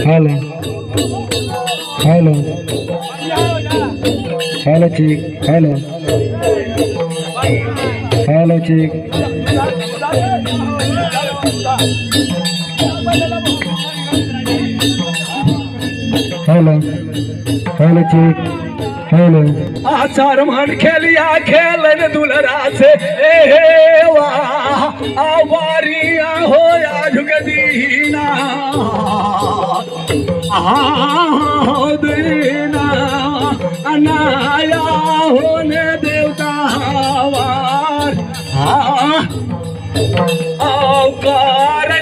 Hello. Hello. Hello, chick. Hello. Hello, chick. Hello. Hello, chick. Hello. आचार म्हण खेलिया खेलन दुलरा से ए हे वाह आवारिया होया जुगदीना दीना अनाया होने देवता वार आवकार